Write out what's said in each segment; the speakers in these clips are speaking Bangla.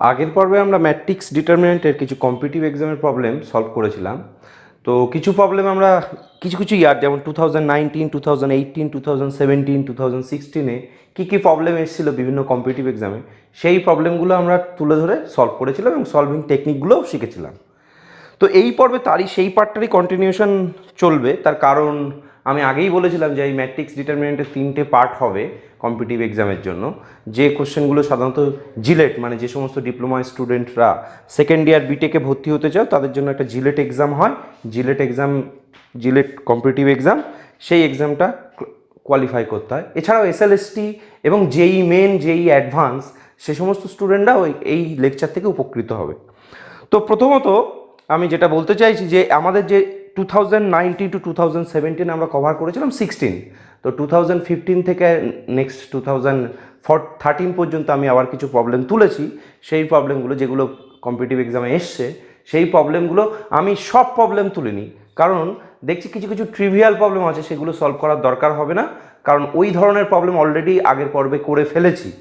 আগের পর্বে আমরা ম্যাট্রিক্স ডিটারমিনেন্টের কিছু কম্পিটিটিভ এক্সামের প্রবলেম সলভ করেছিলাম। তো কিছু প্রবলেম আমরা কিছু ইয়ার যেমন 2019, 2018, 2017, 2016-এ কী প্রবলেম এসেছিল বিভিন্ন কম্পিটিটিভ এক্সামে, সেই প্রবলেমগুলো আমরা তুলে ধরে সলভ করেছিলাম এবং সলভিং টেকনিকগুলোও শিখেছিলাম। তো এই পর্বে সেই পার্টটারই কন্টিনিউশন চলবে। তার কারণ আমি আগেই বলেছিলাম যে এই ম্যাট্রিক্স ডিটারমিনেন্টের 3টে পার্ট হবে কম্পিটিটিভ এক্সামের জন্য। যে কোশ্চেনগুলো সাধারণত জিলেট মানে যে সমস্ত ডিপ্লোমা স্টুডেন্টরা সেকেন্ড ইয়ার বিটেকে ভর্তি হতে চাও তাদের জন্য একটা জিলেট এক্সাম হয়, জিলেট কম্পিটিটিভ এক্সাম, সেই এক্সামটা কোয়ালিফাই করতে হয়। এছাড়াও এসএলএসটি এবং জেই মেন, জেই অ্যাডভান্স, সে সমস্ত স্টুডেন্টরা এই লেকচার থেকে উপকৃত হবে। তো প্রথমত আমি যেটা বলতে চাইছি যে আমাদের যে 2019 to 2017 আমরা কভার করেছিলাম 16, তো 2015 থেকে নেক্সট 2013 পর্যন্ত আমি আবার কিছু প্রবলেম তুলেছি। সেই প্রবলেমগুলো যেগুলো কম্পিটিটিভ এক্সামে এসছে, সেই প্রবলেমগুলো আমি সব প্রবলেম তুলিনি, কারণ দেখছি কিছু ট্রিভিয়াল প্রবলেম আছে, সেগুলো সলভ করার দরকার হবে না, কারণ ওই ধরনের প্রবলেম অলরেডি আগের পর্বে করে ফেলেছি।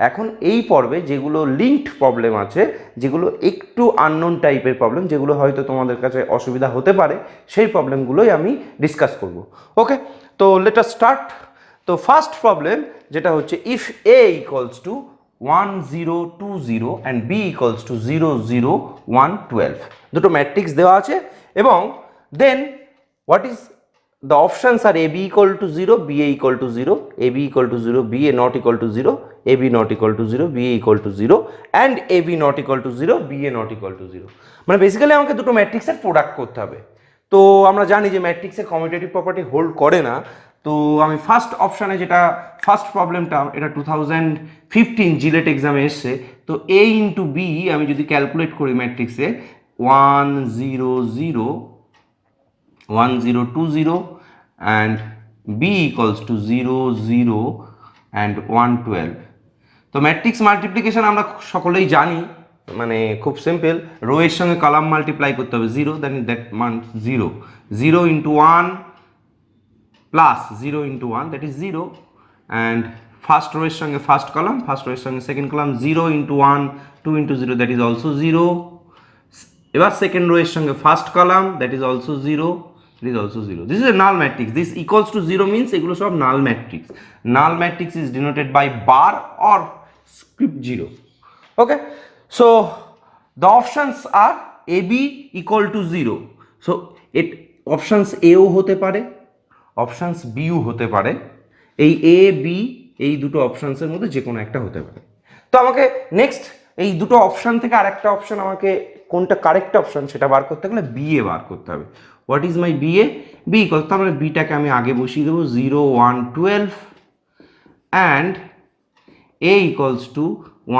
এখন এই পর্বে যেগুলো লিঙ্কড প্রবলেম আছে, যেগুলো একটু আননোন টাইপের প্রবলেম, যেগুলো হয়তো তোমাদের কাছে অসুবিধা হতে পারে, সেই প্রবলেমগুলোই আমি ডিসকাস করব। ওকে, তো লেট আস স্টার্ট। তো ফার্স্ট প্রবলেম যেটা হচ্ছে, if A equals to 1 0 2 0 and B equals to 0 0 1 12, দুটো ম্যাট্রিক্স দেওয়া আছে এবং then what is the options are AB equal to 0, BA equal to 0, AB equal to 0, BA not equal to 0, AB not equal to 0, BA equal to 0 and AB not equal to 0, BA not equal to 0। মানে বেসিক্যালি আমাকে দুটো ম্যাট্রিক্সের প্রোডাক্ট করতে হবে। তো আমরা জানি যে ম্যাট্রিক্সের কমিউটেটিভ প্রপার্টি হোল্ড করে না। তো আমি ফার্স্ট অপশানে যেটা ফার্স্ট প্রবলেমটা, এটা 2015 জিলেট এক্সামে এসছে। তো A ইন্টু বি আমি যদি ক্যালকুলেট করি ম্যাট্রিক্সে 1 0 0 1 0 2 0 and B equals to 0 0 and 1 12। তো ম্যাট্রিক্স মাল্টিপ্লিকেশন আমরা সকলেই জানি, মানে খুব সিম্পল, রো এর সঙ্গে কলাম মাল্টিপ্লাই করতে হবে 0, দ্যাট মান 0 0 into 1 plus 0 into 1 that is 0, and first row এর সঙ্গে ফার্স্ট কলাম, ফার্স্ট রো এর সঙ্গে second column 0 into 1 2 into 0 that is also 0। এবার সেকেন্ড রো এর সঙ্গে first column that is also 0, it is also 0. This is a null matrix. This equals to 0 means এগুলো সব null matrix. Null matrix is denoted by bar or script 0. Okay, so the options are AB equal to 0. So it options A ও হতে পারে, options B ও হতে পারে। এই A B এই দুটো অপশনসের মধ্যে যে কোনো একটা হতে পারে। তো আমাকে নেক্সট এই দুটো অপশন থেকে আরেকটা অপশন, আমাকে কোনটা কারেক্ট অপশন সেটা বার করতে গেলে বি এ বার করতে হবে। What is my B A? B equals, তার মানে বিটাকে আমি আগে বসিয়ে দেবো 0 1 12 and a equals to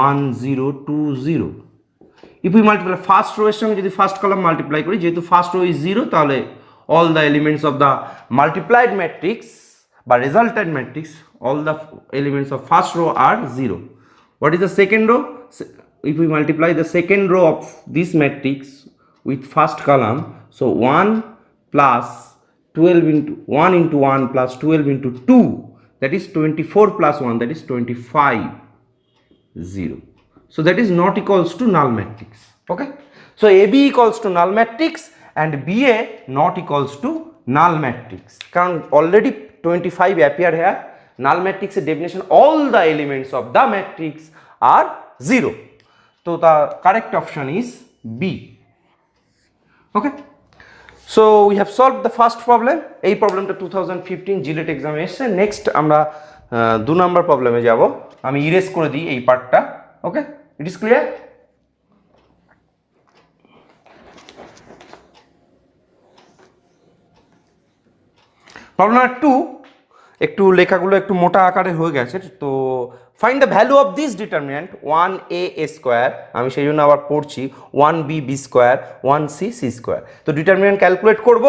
1 0 2 0। If we multiply first row এর সঙ্গে যদি ফার্স্ট কলাম মাল্টিপ্লাই করি, যেহেতু ফার্স্ট রো ইজ 0, তাহলে all the elements of the multiplied matrix বা resultant matrix, all the elements of first row are 0. What is the second row? If we multiply the second row of this matrix with first column, so 1 plus 12 into 1 into 1 plus 12 into 2, that is 24 plus 1, that is 25 0. So that is not equals to null matrix. Okay, so AB equals to null matrix and BA not equals to null matrix, কারণ already 25 appear here. Null matrix definition, all the elements of the matrix are 0. So the correct option is B. Okay, so we have solved the first problem. এই প্রবলেমটা 2015 জিলেট এক্সামে এসছে। নেক্সট আমরা 2 নম্বর প্রবলেমে যাব। আমি ইরেজ করে দিই এই পার্টটা। Okay, it is clear? Problem number 2, একটু লেখাগুলো একটু মোটা আকারে হয়ে গেছে। তো find the value of this determinant 1a a square, আমি সেই জন্য আবার পড়ছি 1b b square 1c c square. তো ডিটারমিনেন্ট ক্যালকুলেট করব।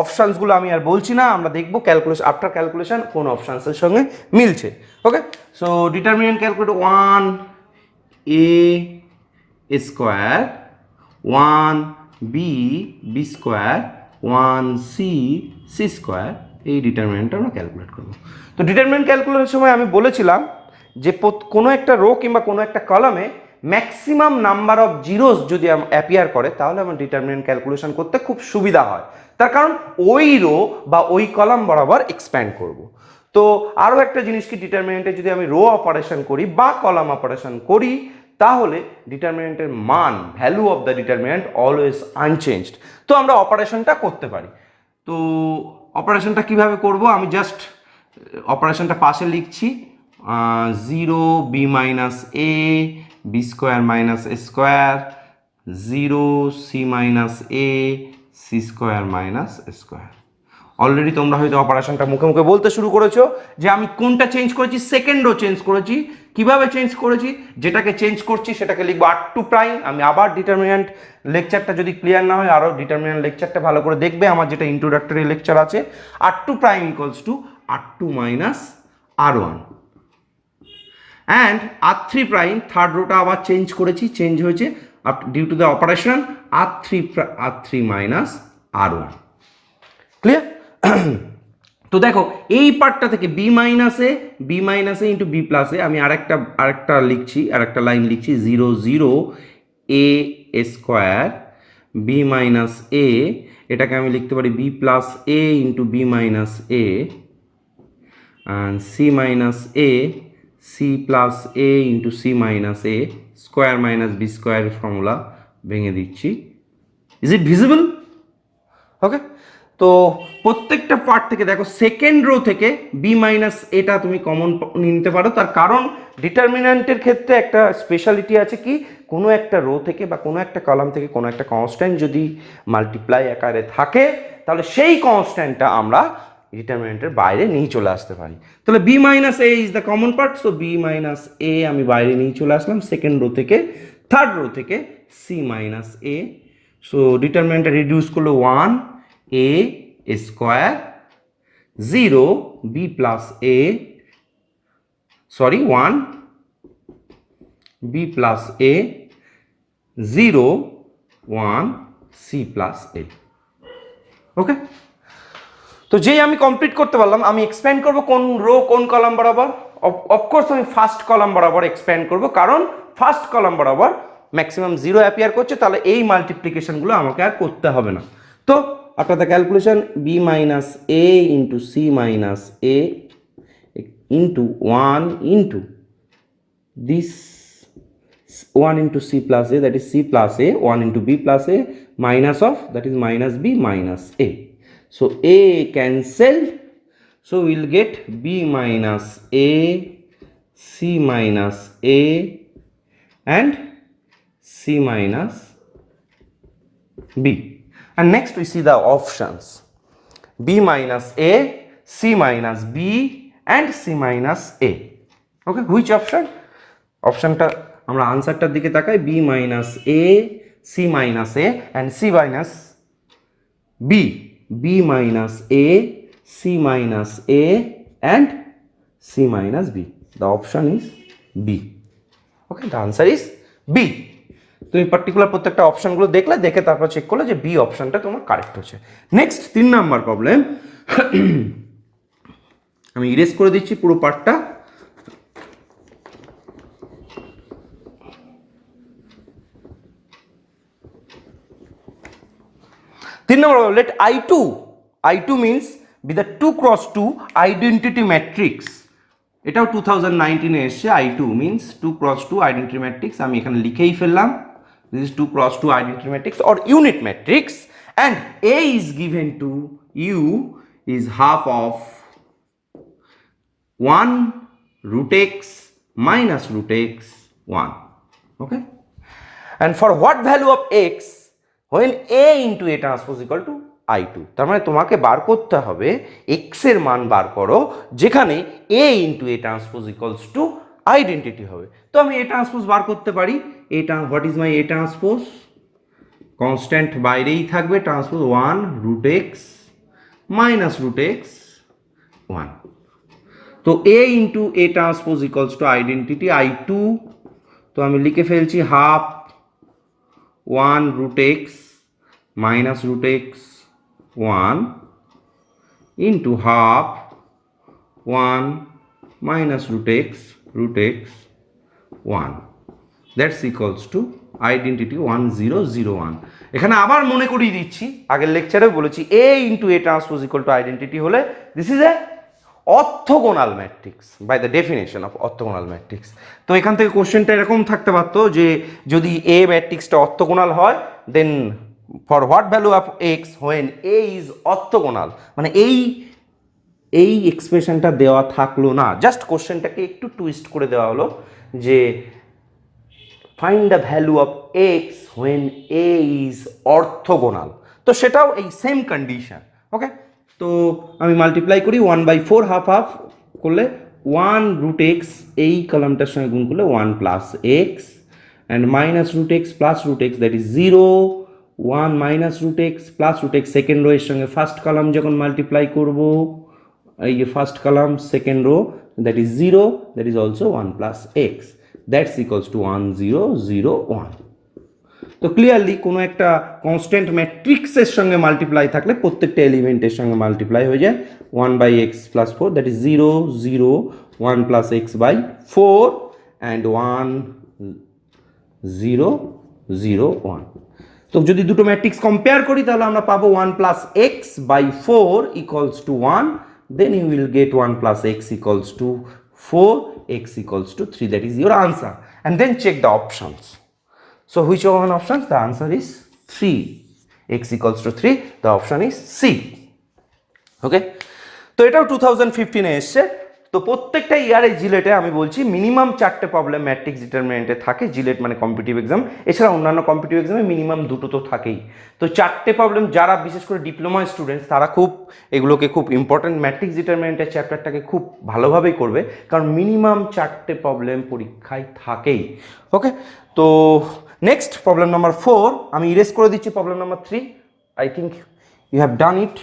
অপশানসগুলো আমি আর বলছি না, আমরা দেখব ক্যালকুলেশন, আফটার ক্যালকুলেশন কোন অপশানসের সঙ্গে মিলছে। Okay, so determinant calculate 1a a square 1b b square 1c c square, এই ডিটারমিনেন্টটা আমরা ক্যালকুলেট করব। তো ডিটারমিনেন্ট ক্যালকুলেশনের সময় আমি বলেছিলাম যে কোনো একটা রো কিংবা কোনো একটা কলামে ম্যাক্সিমাম নাম্বার অফ জিরোস যদি অ্যাপিয়ার করে তাহলে আমার ডিটারমিনেন্ট ক্যালকুলেশন করতে খুব সুবিধা হয়। তার কারণ ওই রো বা ওই কলাম বরাবর এক্সপ্যান্ড করব। তো আরও একটা জিনিস কি, ডিটারমিনেন্টে যদি আমি রো অপারেশন করি বা কলাম অপারেশন করি তাহলে ডিটারমিনেন্টের মান, value of the determinant always unchanged. তো আমরা অপারেশনটা করতে পারি। তো অপারেশনটা কিভাবে করব, আমি জাস্ট অপারেশনটা পাশে লিখছি, 0 B minus A B square minus A square, 0 C minus A C square minus A square. Already তোমরা হয়তো অপারেশনটা মুখে মুখে বলতে শুরু করেছো যে আমি কোনটা চেঞ্জ করেছি, সেকেন্ড রো চেঞ্জ করেছি। কিভাবে চেঞ্জ করেছি, যেটাকে চেঞ্জ করছি সেটাকে লিখবো r2'। আমি আবার ডিটারমিনেন্ট লেকচারটা যদি ক্লিয়ার না হয়, আরও ডিটারমিনেন্ট লেকচারটা ভালো করে দেখবে, আমার যেটা ইন্ট্রোডাক্টরি লেকচার আছে। r2' equals to r2 minus r1 and r3', third রোটা আবার চেঞ্জ করেছি, চেঞ্জ হয়েছে due to the operation r3 minus r1। Clear? তো দেখো এই পার্টটা থেকে B minus A into B plus A আমি আরেকটা লিখছি, আরেকটা লাইন লিখছি, 0 0 A square B minus A, এটাকে আমি লিখতে পারি B plus A into B minus A, C minus A C plus A into C minus A, square minus b স্কোয়ারের ফর্মুলা ভেঙে দিচ্ছি। Is it visible? ওকে। তো প্রত্যেকটা পার্ট থেকে দেখো সেকেন্ড রো থেকে বি মাইনাস এটা তুমি কমন নিতে পারো। তার কারণ ডিটারমিন্যান্টের ক্ষেত্রে একটা স্পেশালিটি আছে কি, কোনো একটা রো থেকে বা কোনো একটা কলাম থেকে কোনো একটা কনস্ট্যান্ট যদি মাল্টিপ্লাই আকারে থাকে তাহলে সেই কনস্ট্যান্টটা আমরা ডিটারমিন্যান্টের বাইরে নিয়ে চলে আসতে পারি। তাহলে b minus a is the common part, so b minus a আমি বাইরে নিয়ে চলে আসলাম সেকেন্ড রো থেকে। থার্ড রো থেকে সি মাইনাস এ, সো ডিটারমিন্যান্টটা রিডিউস করলো 1 a square 0 b plus a, sorry 1 b plus a 0 1 c plus a। Okay. তো যেই আমি কমপ্লিট করতে পারলাম, আমি এক্সপ্যান্ড করব কোন রো কোন কলাম বরাবর। অফকোর্স আমি ফার্স্ট কলাম বরাবর এক্সপ্যান্ড করব, কারণ ফার্স্ট কলাম বরাবর ম্যাক্সিমাম 0 অ্যাপিয়ার করছে, তাহলে এই মাল্টিপ্লিকেশনগুলো আমাকে আর করতে হবে না। তো after the calculation b minus a into c minus a into 1 into this 1 into c plus a, that is c plus a, 1 into b plus a, minus of, that is minus b minus a. So a cancelled, so we'll get b minus a, c minus a and c minus b. And next we see the options, b minus a, c minus b and c minus a. Okay, which option? অপশনটা আমরা আনসারটার দিকে তাকাই, b minus a, c minus a and c minus b, b minus a, c minus a and c minus b. The option is b. Okay, the answer is b. তুমি পার্টিকুলার প্রত্যেকটা অপশনগুলো দেখলে, দেখে তারপর চেক করলে যে বি অপশনটা তোমার কারেক্ট হচ্ছে। নেক্সট 3 নাম্বার প্রবলেম, আমি ইরেজ করে দিচ্ছি পুরো পার্টটা। let I2 means be the 2 cross 2 identity matrix। এটাও 2019 এ এসেছে, I2 means 2 cross 2 identity matrix। আমি এখানে লিখেই ফেললাম, this is 2 cross 2 identity matrix or unit matrix, and A is given to you is half of 1 root x minus root x 1. Okay, and for what value of x when a into a transpose equal to I2, তার মানে তোমাকে বার করতে হবে x এর মান বার করো যেখানে a into a transpose equals to identity হবে। তো আমি a transpose বার করতে পারি, what is my a transpose, constant বাইরেই থাকবে, transpose 1 root x minus root x 1। তো a into a transpose equals to identity I2, তো আমি লিখে ফেলছি half 1 root x minus root x 1 into half 1 minus root x 1, that's equals to identity 1 0 0 1। এখানে আবার মনে করিয়ে দিচ্ছি, আগের লেকচারেও বলেছি a into a transpose equal to identity হলে this is a orthogonal matrix by the definition of orthogonal matrix. তো এখান থেকে কোশ্চেনটা এরকম থাকতে পারতো যে যদি এ ম্যাট্রিক্সটা অর্থোগোনাল হয় then for what value of x when a is orthogonal, মানে এই এক্সপ্রেশনটা দেওয়া থাকলো না, জাস্ট কোশ্চেনটাকে একটু টুইস্ট করে দেওয়া হলো যে find the value of x when a is orthogonal. তো সেটাও এই সেম কন্ডিশন। ওকে, তো আমি মাল্টিপ্লাই করি 1/4 হাফ হাফ করলে 1 রুট এক্স, এই কলামটার সঙ্গে গুণ করলে 1 plus X and minus root X plus root X that is 0, 1 minus root X plus root X second row এর সঙ্গে ফার্স্ট কলাম যখন মাল্টিপ্লাই করবো, এই যে first column second row that is 0, that is also 1 plus X, that's equals to 1 0 0 1। তো ক্লিয়ারলি কোনো একটা কনস্ট্যান্ট ম্যাট্রিক্সের সঙ্গে মাল্টিপ্লাই থাকলে প্রত্যেকটা এলিমেন্টের সঙ্গে মাল্টিপ্লাই হয়ে যায় 1/x + 4 that is 0 0 1 plus X by 4 and 1 0 0 1। তো যদি দুটো ম্যাট্রিক্স কম্পেয়ার করি তাহলে আমরা পাবো 1 plus X by 4 equals to 1, then you will get 1 plus x equals to 4, x equals to 3, that is your answer. And then check the options. So which one options? The answer is 3. X equals to 3, the option is C. Okay, তো এটাও 2015 এ এসছে। তো প্রত্যেকটা ইয়ারে জিলেটে আমি বলছি মিনিমাম 4টে প্রবলেম ম্যাট্রিক্স ডিটারমিনেন্টে থাকে। জিলেট মানে কম্পিটিটিভ এক্সাম, এছাড়া অন্যান্য কম্পিটিটিভ এক্সামে মিনিমাম 2টো তো থাকেই। তো 4টে প্রবলেম যারা বিশেষ করে ডিপ্লোমা স্টুডেন্টস তারা খুব এগুলোকে খুব ইম্পর্টেন্ট, ম্যাট্রিক্স ডিটারমিনেন্টের চ্যাপ্টারটাকে খুব ভালোভাবেই করবে, কারণ মিনিমাম 4টে প্রবলেম পরীক্ষায় থাকেই। ওকে, তো নেক্সট প্রবলেম নাম্বার 4 আমি ইরেজ করে দিচ্ছি। Problem number 3 I think you have done it.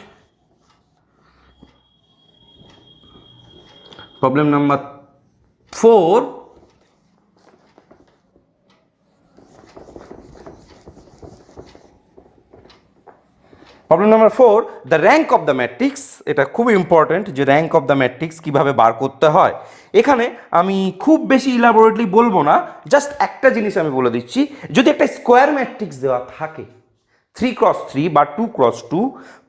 Problem number 4, problem number 4, the rank of the matrix. এটা খুব ইম্পর্টেন্ট যে র্যাঙ্ক অফ দ্য ম্যাট্রিক্স কীভাবে বার করতে হয়। এখানে আমি খুব বেশি ইলাবোরেটলি বলবো না, জাস্ট একটা জিনিস আমি বলে দিচ্ছি। যদি একটা স্কোয়ার ম্যাট্রিক্স দেওয়া থাকে 3x3 বা 2x2,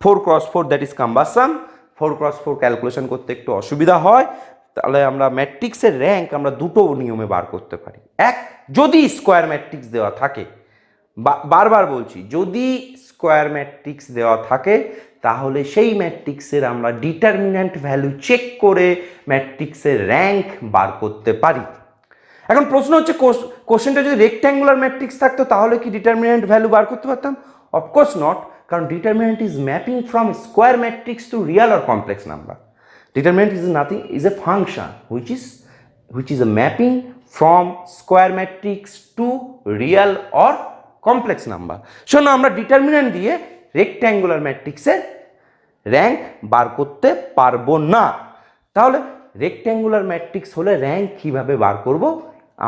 4x4 that is combustion, 4x4 calculation করতে একটু অসুবিধা হয়, তাহলে আমরা ম্যাট্রিক্সের র্যাঙ্ক আমরা দুটো নিয়মে বার করতে পারি। এক, যদি স্কোয়ার ম্যাট্রিক্স দেওয়া থাকে, বারবার বলছি যদি স্কোয়ার ম্যাট্রিক্স দেওয়া থাকে তাহলে সেই ম্যাট্রিক্সের আমরা ডিটারমিন্যান্ট ভ্যালু চেক করে ম্যাট্রিক্সের র্যাঙ্ক বার করতে পারি। এখন প্রশ্ন হচ্ছে কোশ্চেনটা যদি রেক্ট্যাঙ্গুলার ম্যাট্রিক্স থাকতো তাহলে কি ডিটারমিন্যান্ট ভ্যালু বার করতে পারতাম? অফকোর্স নট, কারণ determinant is mapping from square matrix to real or complex number. Determinant is nothing, is a function which is a mapping from square matrix to real or complex number. শোনো, আমরা ডিটারমিন্যান্ট দিয়ে রেক্ট্যাঙ্গুলার ম্যাট্রিক্সের র্যাঙ্ক বার করতে পারবো না। তাহলে রেক্ট্যাঙ্গুলার ম্যাট্রিক্স হলে র্যাঙ্ক কিভাবে বার করব?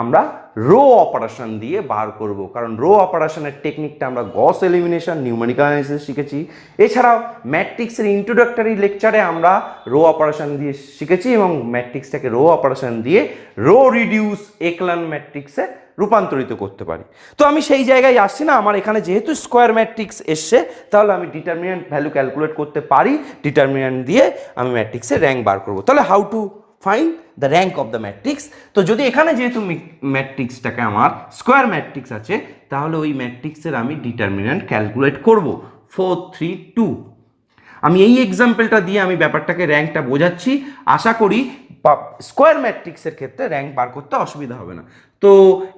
আমরা রো অপারেশন দিয়ে বার করব, কারণ রো অপারেশনের টেকনিকটা আমরা গস এলিমিনেশন, নিউমেরিক্যাল অ্যানালিসিস শিখেছি। এছাড়াও ম্যাট্রিক্সের ইন্ট্রোডাক্টরি লেকচারে আমরা রো অপারেশন দিয়ে শিখেছি এবং ম্যাট্রিক্সটাকে রো অপারেশন দিয়ে রো রিডিউস একলন ম্যাট্রিক্সে রূপান্তরিত করতে পারি। তো আমি সেই জায়গায় আসছি না, আমার এখানে যেহেতু স্কোয়ার ম্যাট্রিক্স এসছে তাহলে আমি ডিটারমিন্যান্ট ভ্যালু ক্যালকুলেট করতে পারি, ডিটারমিন্যান্ট দিয়ে আমি ম্যাট্রিক্সের র্যাঙ্ক বার করব। তাহলে how to find the rank of the matrix? তো যদি এখানে যেহেতু ম্যাট্রিক্সটাকে আমার স্কোয়ার ম্যাট্রিক্স আছে তাহলে ওই ম্যাট্রিক্সের আমি ডিটারমিন্যান্ট ক্যালকুলেট করব 4 3 2। আমি এই এক্সাম্পলটা দিয়ে আমি ব্যাপারটাকে র্যাঙ্কটা বোঝাচ্ছি, আশা করি স্কোয়ার ম্যাট্রিক্সের ক্ষেত্রে র্যাঙ্ক বার করতে অসুবিধা হবে না। তো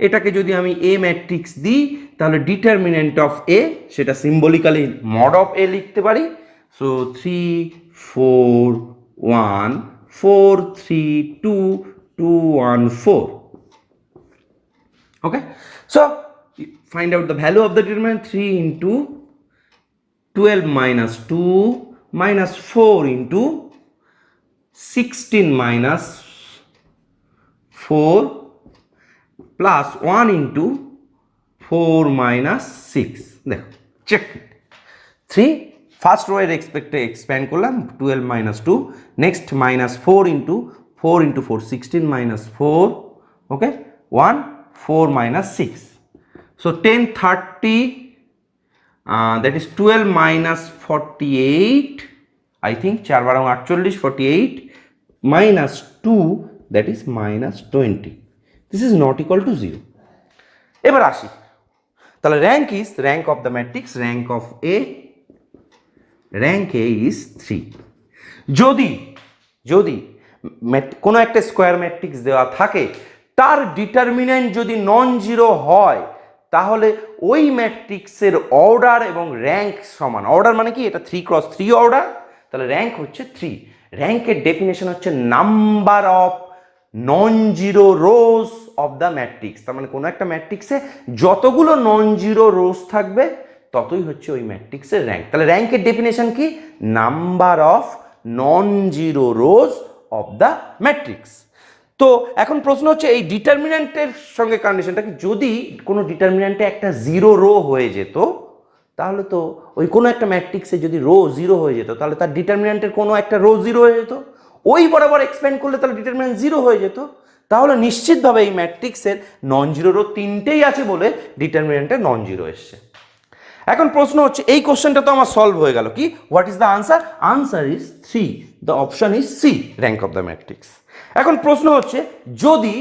এটাকে যদি আমি এ ম্যাট্রিক্স দিই তাহলে ডিটারমিন্যান্ট অফ এ সেটা সিম্বলিক্যালি মড অফ এ লিখতে পারি। So 3 4 1 4 3 2 2 1 4. Okay, so find out the value of the determinant. 3 into 12 minus 2 minus 4 into 16 minus 4 plus 1 into 4 minus 6. দেখো চেক 3 ফার্স্ট রো এর এক্সপ্যান্ড করলাম 12 minus 2, next minus 4 into 4 into 4 16 minus 4, okay 1 4 minus 6. So 10, 30, that is 12 minus 48, I think 4 বারং 48, 48 minus 2, that is minus 20. This is not equal to 0. এবার আসি, তাহলে rank is, rank of the matrix, rank of A, rank A is 3. যদি কোনো একটা স্কোয়ার ম্যাট্রিক্স দেওয়া থাকে, তার ডিটারমিনেন্ট যদি নন জিরো হয়, তাহলে ওই ম্যাট্রিক্সের অর্ডার এবং র্যাঙ্ক সমান। অর্ডার মানে কি, এটা 3x3 অর্ডার, তাহলে র্যাঙ্ক হচ্ছে 3। র্যাঙ্কের ডেফিনেশন হচ্ছে number of non zero rose of the matrix. তার মানে কোনো একটা ম্যাট্রিক্সে যতগুলো নন জিরো রোজ থাকবে ততই হচ্ছে ওই ম্যাট্রিক্সের র্যাঙ্ক। তাহলে র্যাঙ্কের ডেফিনেশন কি, number of non zero rose of the matrix. তো এখন প্রশ্ন হচ্ছে এই ডিটারমিন্যান্টের সঙ্গে কন্ডিশনটা কি, যদি কোনো ডিটারমিন্যান্টে একটা জিরো রো হয়ে যেত, তাহলে তো ওই কোনো একটা ম্যাট্রিক্সে যদি রো জিরো হয়ে যেত, তাহলে তার ডিটারমিন্যান্টের কোনো একটা রো জিরো হয়ে যেত, ওই বরাবর এক্সপ্যান্ড করলে তাহলে ডিটারমিন্যান্ট জিরো হয়ে যেত। তাহলে নিশ্চিতভাবে এই ম্যাট্রিক্সের নন জিরো রো 3টেই আছে বলে ডিটারমিন্যান্টে নন জিরো এসছে। এখন প্রশ্ন হচ্ছে, এই কোশ্চেনটা তো আমার সলভ হয়ে গেল, কি what is the answer? Answer is 3, the option is C, rank of the matrix. এখন প্রশ্ন হচ্ছে, যদি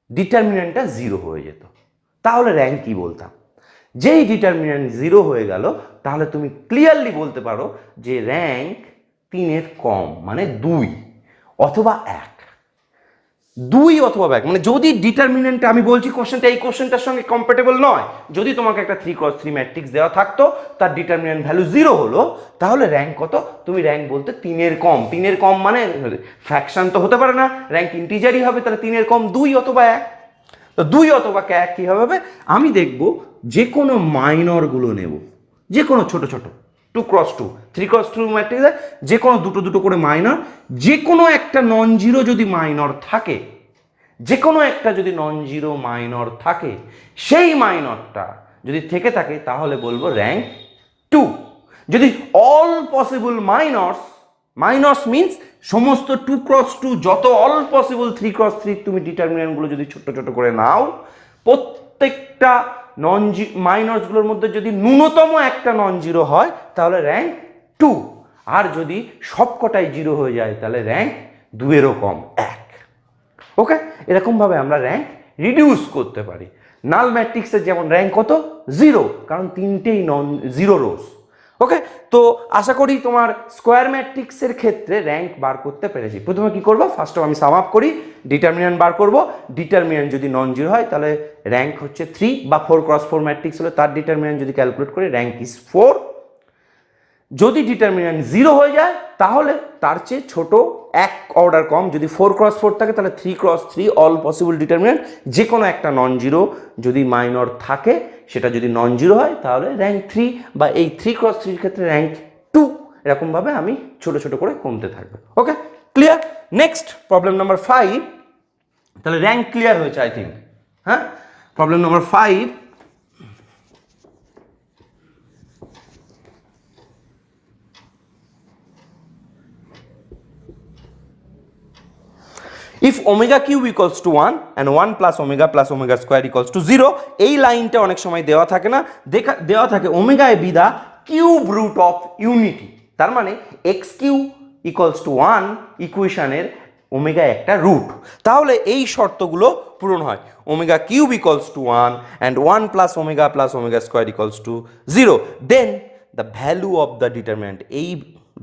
ডিটারমিন্যান্টটা জিরো হয়ে যেত, তাহলে র্যাঙ্ক কি বলতাম? যেই ডিটারমিন্যান্ট জিরো হয়ে গেল, তাহলে তুমি ক্লিয়ারলি বলতে পারো যে র্যাঙ্ক 3-এর কম, মানে 2 অথবা 1, 2 অথবা 1। মানে যদি ডিটারমিনেন্ট, আমি বলছি কোশ্চেনটা এই কোশ্চেনটার সঙ্গে কম্প্যাটেবল নয়, যদি তোমাকে একটা 3x3 ম্যাট্রিক্স দেওয়া থাকতো, তার ডিটারমিনেন্ট ভ্যালু 0 হলো, তাহলে র্যাঙ্ক কত? তুমি র্যাঙ্ক বলতে 3-এর কম। 3-এর কম মানে ফ্র্যাকশন তো হতে পারে না, র্যাঙ্ক ইন্টিজারই হবে, তাহলে 3-এর কম 2 অথবা 1। তো 2 অথবা 1 কীভাবে হবে? আমি দেখব যে কোনো মাইনরগুলো নেব, যে কোনো ছোট ছোট 2x2, 3x2 ম্যাট্রিক্সে যে কোনো দুটো দুটো করে মাইনর, যে কোনো একটা নন জিরো যদি মাইনর থাকে, যে কোনো একটা যদি নন জিরো মাইনর থাকে, সেই মাইনরটা যদি থেকে থাকে, তাহলে বলবো র্যাঙ্ক 2। যদি অল পসিবল মাইনর্স মিনস সমস্ত 2x2 যত অল পসিবল 3x3 তুমি ডিটারমিনেন্টগুলো যদি ছোট ছোট করে নাও, প্রত্যেকটা মাইনর্সগুলোর মধ্যে যদি ন্যূনতম একটা নন জিরো হয়, তাহলে র্যাঙ্ক 2। আর যদি সবকটাই জিরো হয়ে যায়, তাহলে র্যাঙ্ক 2-এরও কম, 1। ওকে, এরকমভাবে আমরা র্যাঙ্ক রিডিউস করতে পারি। নাল ম্যাট্রিক্সের যেমন র্যাঙ্ক কত? 0, কারণ 3টেই নন জিরো রোজ। ওকে, তো আশা করি তোমার স্কোয়ার ম্যাট্রিক্সের ক্ষেত্রে র্যাঙ্ক বার করতে পেরেছি। প্রথমে কি করবো, ফার্স্ট আমি সাম আপ করি, ডিটারমিনেন্ট বার করব। ডিটারমিনেন্ট যদি নন জিরো হয়, তাহলে র্যাঙ্ক হচ্ছে 3, বা 4x4 ম্যাট্রিক্স হলে তার ডিটারমিনেন্ট যদি ক্যালকুলেট করি, র্যাঙ্ক ইজ 4। যদি ডিটারমিনেন্ট 0 হয়ে যায়, তাহলে তার চেয়ে ছোট 1 অর্ডার কম। যদি 4x4 থাকে, তাহলে 3x3 অল পসিবল ডিটারমিনেন্ট, যে কোনো একটা নন জিরো যদি মাইনর থাকে, সেটা যদি নন জিরো হয়, তাহলে র্যাঙ্ক 3, বা এই 3x3 ক্ষেত্রে র্যাঙ্ক 2। এরকমভাবে আমি ছোট ছোট করে কমতে থাকবে। ওকে, ক্লিয়ার? Next problem number 5। তাহলে র্যাঙ্ক ক্লিয়ার হয়েছে আই থিঙ্ক। হ্যাঁ, problem number 5, if omega cube equals to 1 and 1 plus omega square equals to 0, এই লাইনটা অনেক সময় দেওয়া থাকে না, দেওয়া থাকে omega be the cube root of unity. তার মানে এক্স কিউ ইকুয়ালস টু 1 ইকুয়েশনের ওমেগা একটা রুট। তাহলে এই শর্তগুলো পূরণ হয়, omega cube equals to 1 and 1 plus omega square equals to 0, then the value of the determinant. এই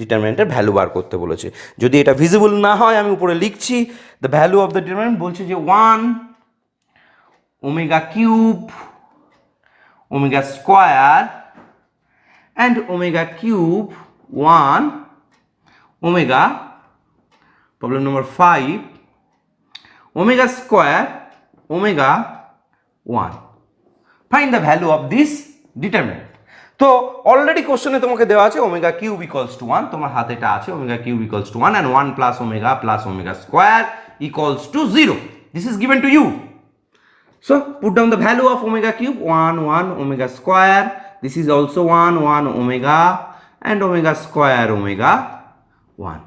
ডিটারমিনেন্টের ভ্যালু বার করতে বলেছে। যদি এটা ভিজিবল না হয়, আমি উপরে লিখছি, the value of the determinant বলছে যে 1 omega cube omega square and omega cube 1 omega, problem number 5, omega square omega 1, find the value of this determinant. তো অলরেডি কোশ্চেনে তোমাকে দেওয়া আছে ওমেগা কিউব ইকুয়ালস টু 1, তোমার হাতে এটা আছে, omega cube equals to 1 and 1 plus omega square equals to 0. This is given to you. So put down the value of omega cube, 1 omega square. This is also 1 omega and omega square omega 1.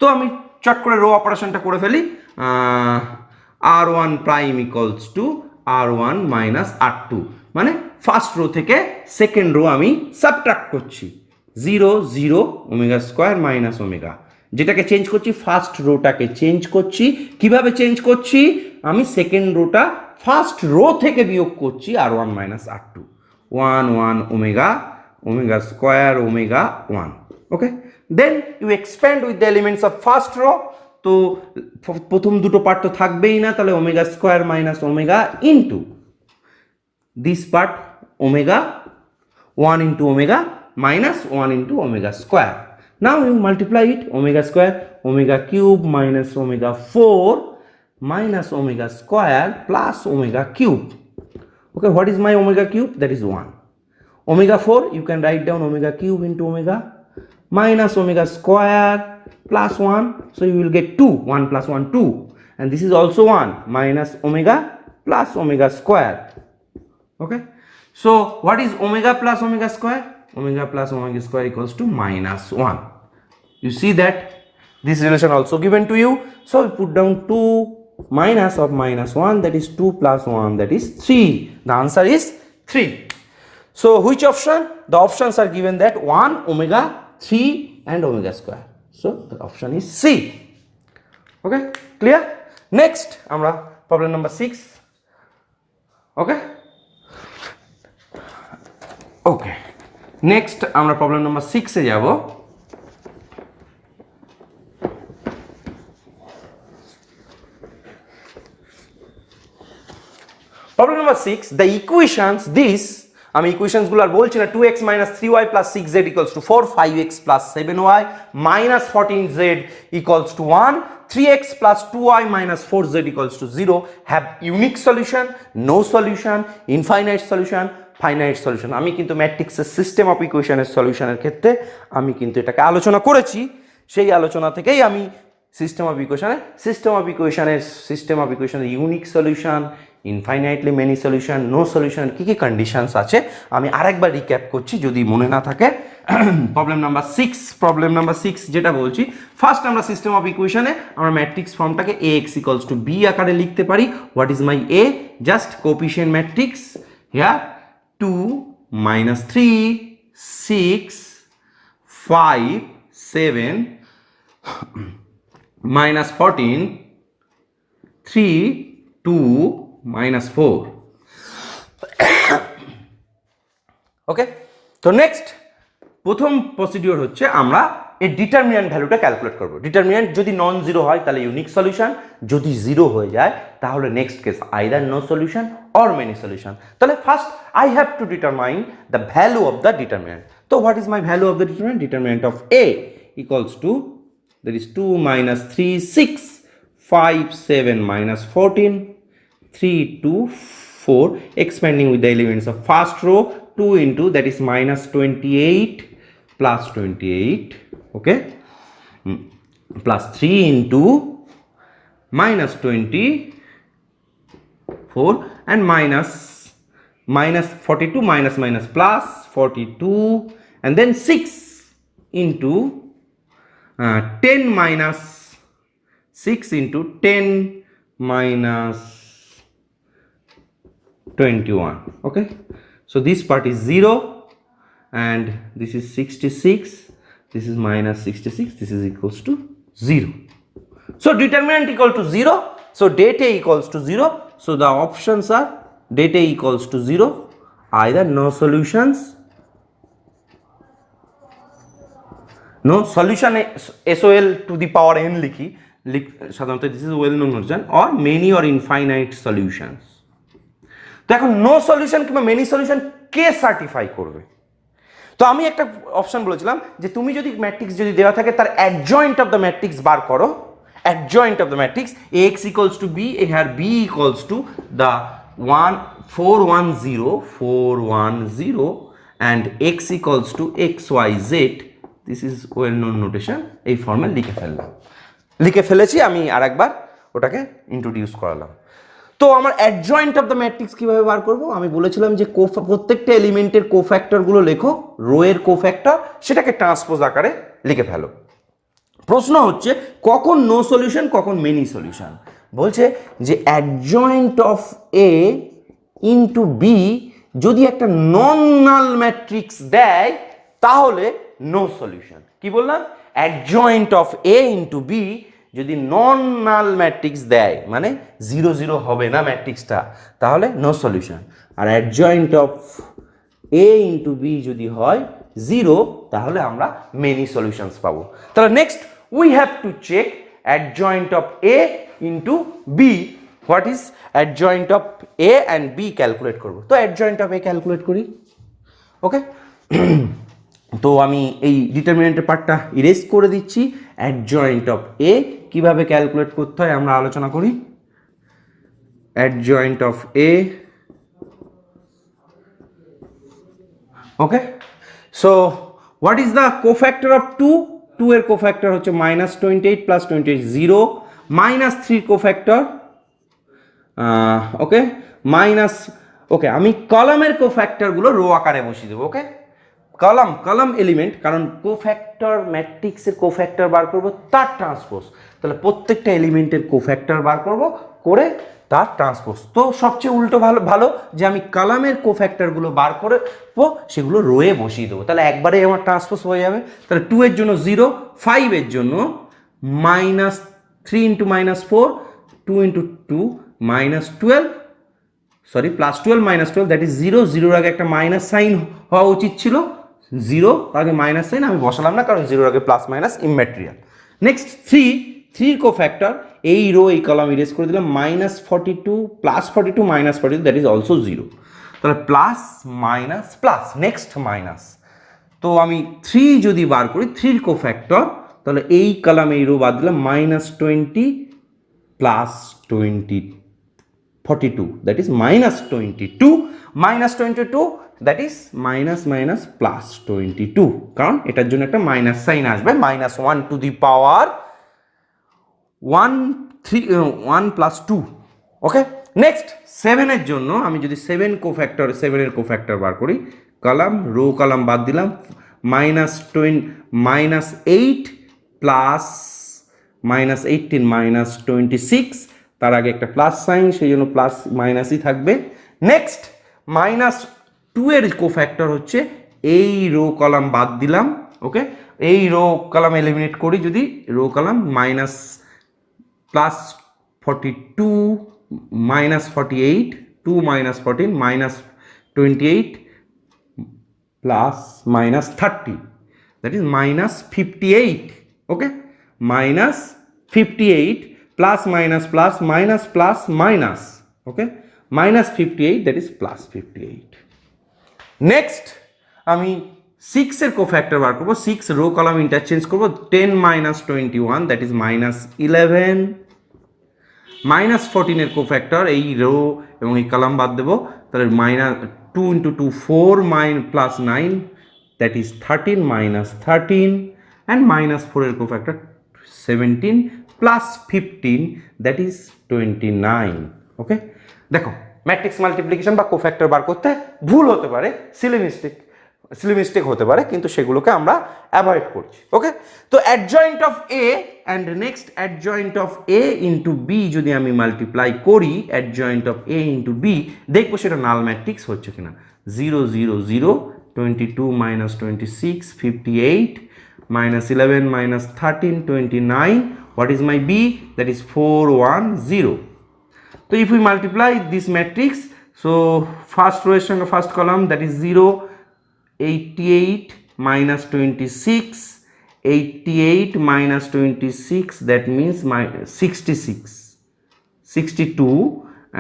তো আমি চট করে রো অপারেশনটা করে ফেলি। r1 prime equals two r1 minus r2, মানে ফার্স্ট রো থেকে সেকেন্ড রো আমি সাবট্রাক্ট করছি 0 0 ওমেগা স্কোয়ার মাইনাস ওমেগা, যেটাকে চেঞ্জ করছি ফার্স্ট রোটাকে চেঞ্জ করছি। কিভাবে চেঞ্জ করছি? আমি সেকেন্ড রোটা ফার্স্ট রো থেকে বিয়োগ করছি r1 minus r2, 1 1 omega omega square omega 1। Okay, then you expand with the elements of first row. তো প্রথম দুটো পার্ট তো থাকবেই না, তাহলে omega square minus omega into this part omega 1 into omega minus 1 into omega square. Now you multiply it, omega square, omega cube minus omega 4 minus omega square plus omega cube. Okay, what is my omega cube? That is 1. Omega 4, you can write down omega cube into omega minus omega square plus 1. So you will get 2, 1 plus 1, 2. And this is also 1 minus omega plus omega square. Okay. So what is omega plus omega square? Omega plus omega square equals to minus 1. You see that this relation also given to you. So we put down 2 minus of minus 1, that is 2 plus 1, that is 3. The answer is 3. So which option? The options are given that 1, omega, 3 and omega square. So the option is C. Okay, clear? Next, amra problem number 6. Okay. Okay, next আমরা প্রবলেম নাম্বার 6-এ যাব। Problem number 6, the equations this, আমি ইকুয়েশনসগুলো আর বলছি না, 2x minus 3y plus 6z equals to 4, 5x plus 7y minus 14z equals to 1, 3x plus 2y minus 4z equals to 0 have unique solution, no solution, infinite solution, finite solution. আমি কিন্তু ম্যাট্রিক্সের সিস্টেম অফ ইকুয়েশনের সলিউশনের ক্ষেত্রে আমি কিন্তু এটাকে আলোচনা করেছি। সেই আলোচনা থেকেই আমি সিস্টেম অফ ইকুয়েশনের unique solution, infinitely many solution, no solution, কী কী কন্ডিশনস আছে আমি আরেকবার রিক্যাপ করছি যদি মনে না থাকে। প্রবলেম নাম্বার 6 যেটা বলছি, ফার্স্ট আমরা সিস্টেম অফ ইকুয়েশনে আমরা ম্যাট্রিক্স ফর্মটাকে ax ইকুয়ালস টু b আকারে লিখতে পারি। What is my a? Just coefficient matrix here 2 minus 3 6 5 7 minus 14 3 2 minus 4. ওকে, তো নেক্সট প্রথম প্রসিডিওর হচ্ছে আমরা এর ডিটারমিন্যান্ট ভ্যালুটা ক্যালকুলেট করব। ডিটারমিন্যান্ট যদি নন জিরো হয় তাহলে ইউনিক সলিউশন, যদি জিরো হয়ে যায় তাহলে next case either no solution or many solution. তাহলে first I have to determine the value of the determinant. তো what is my value of the determinant? Determinant of a equals to, that is 2 minus 3 6 5 7 minus 14 3 2 4, expanding with the elements of first row, 2 into, that is minus 28 plus 28, okay, plus 3 into minus 24 and minus 42 minus plus 42, and then 6 into 10 minus 6 into 10 minus 21. Okay, so this part is 0 and this is 66, this is minus 66, this is equals to 0. So determinant equal to 0, so det A equals to 0. So the options are det A equals to 0, either no solutions, no solution SOL to the power n লিখি সাধারণত, this is well known version, or many or infinite solutions. তো এখন নো সলিউশন কিংবা মেনি সলিউশন কে সার্টিফাই করবে? তো আমি একটা অপশন বলেছিলাম যে তুমি যদি ম্যাট্রিক্স যদি দেওয়া থাকে তার অ্যাডজয়েন্ট অফ দ্য ম্যাট্রিক্স বার করো। Adjoint of the matrix ax equals to b, here b equals to the 410 and x equals to xyz, this is well known notation. এই ফর্মে লিখে ফেলেছি, আমি আরেকবার ওটাকে ইন্ট্রোডিউস করালাম। তো আমার অ্যাডজয়েন্ট অফ দ্য ম্যাট্রিক্স কীভাবে বার করবো? আমি বলেছিলাম যে প্রত্যেকটা এলিমেন্টের কোফ্যাক্টরগুলো লেখো, রো এর কোফ্যাক্টর সেটাকে ট্রান্সপোজ আকারে লিখে ফেলো। প্রশ্ন হচ্ছে কখন নো সলিউশন কখন মেনি সলিউশন? বলছে যে adjoint of A into B যদি একটা নন নাল ম্যাট্রিক্স দেয় তাহলে নো সলিউশন। কি বললাম? Adjoint of A into B যদি নন নাল ম্যাট্রিক্স দেয় মানে 0 0 হবে না ম্যাট্রিক্সটা, তাহলে নো সলিউশন। আর adjoint of A into B যদি হয় 0 তাহলে আমরা মেনি সলিউশনস পাবো। তাহলে next we have to check adjoint of A into B. What is adjoint of A and B calculate করবো। তো অ্যাডজয়েন্ট অফ এ ক্যালকুলেট করি। ওকে, তো আমি এই ডিটারমিনেন্টের পার্টটা ইরেজ করে দিচ্ছি। অ্যাডজয়েন্ট অফ এ কীভাবে ক্যালকুলেট করতে হয় আমরা আলোচনা করি। Adjoint of A, okay, so what is the cofactor of 2? 2 এর কোফ্যাক্টর হচ্ছে -28 + 28 0, -3 কোফ্যাক্টর, ওকে, ওকে, আমি কলামের কোফ্যাক্টরগুলো রো আকারে বসিয়ে দেবো। ওকে, কলাম এলিমেন্ট, কারণ কোফ্যাক্টর ম্যাট্রিক্সের কোফ্যাক্টর বার করব তার ট্রান্সপোজ, তাহলে প্রত্যেকটা এলিমেন্টের কোফ্যাক্টর বার করব করে তার ট্রান্সপোজ। তো সবচেয়ে উল্টো ভালো যে আমি কলামের কোফ্যাক্টরগুলো বার করে সেগুলো রোয়ে বসিয়ে দেবো, তাহলে একবারে আমার ট্রান্সপোজ হয়ে যাবে। তাহলে 2 এর জন্য 0, 5 এর জন্য -3 × -4, 2 × 2 -12, সরি +12 - 12, দ্যাট ইজ 0, 0-র আগে একটা মাইনাস সাইন হওয়া উচিত ছিল, 0 আগে মাইনাস সাইন আমি বসালাম না কারণ 0-র আগে প্লাস মাইনাস ইমম্যাটেরিয়াল। নেক্সট 3 কোফ্যাক্টর, এই রো এই কলাম ইরেজ করে দিলাম, -42 + 42 -42, দ্যাট ইজ অলসো 0, তাহলে plus minus plus, next minus. তো আমি 3 যদি বার করি 3 কোফ্যাক্টর, তাহলে এই কলাম এই রো বাদ দিলাম, -20 + 20 42, that is -22, -22, that is -+22, কারণ এটার জন্য একটা মাইনাস সাইন আসবে, -1 to the power 1 + 2। Okay, next 7 এর জন্য আমি যদি 7 এর কোফ্যাক্টর বার করি, কলাম রো কলাম বাদ দিলাম, -8 প্লাস -18 -26, তার আগে একটা প্লাস সাইন, সেই জন্য প্লাস মাইনাসই থাকবে। নেক্সট -2 এর কোফ্যাক্টর হচ্ছে এই রো কলাম বাদ দিলাম। ওকে, এই রো কলাম এলিমিনেট করি, যদি rho column +42 -48, 2 - 14 -28 plus -30, that is -58, okay, -58 plus minus plus minus plus minus, okay, -58, that is +58। Next আমি 6 এর কোফ্যাক্টর বার করবো, 6 রো কলাম ইন্টারচেঞ্জ করবো, 10 - 21, that is -11, -14 এর কোফ্যাক্টর, এই রো এবং এই কলাম বাদ দেবো, তাহলে -2 × 2 4 + 9, that is 13 -13, and -4 এর কোফ্যাক্টর 17 + 15, that is 29। ওকে, দেখো ম্যাট্রিক্স মাল্টিপ্লিকেশন বা কোফ্যাক্টর বার করতে ভুল হতে পারে, সিলি মিস্টেক হতে পারে, কিন্তু সেগুলোকে আমরা অ্যাভয়েড করছি। ওকে, তো adjoint of A and next adjoint of A into B যদি আমি মাল্টিপ্লাই করি, adjoint of A into B, দেখবো সেটা নাল ম্যাট্রিক্স হচ্ছে কিনা। 0 0 0, 22 - 26 58, -11 -13 29, what is my b? That is 4 1 0. So if we multiply this matrix, so first row এর সঙ্গে first column, that is 0, 88 - 26, 88 - 26, that means 66, 62,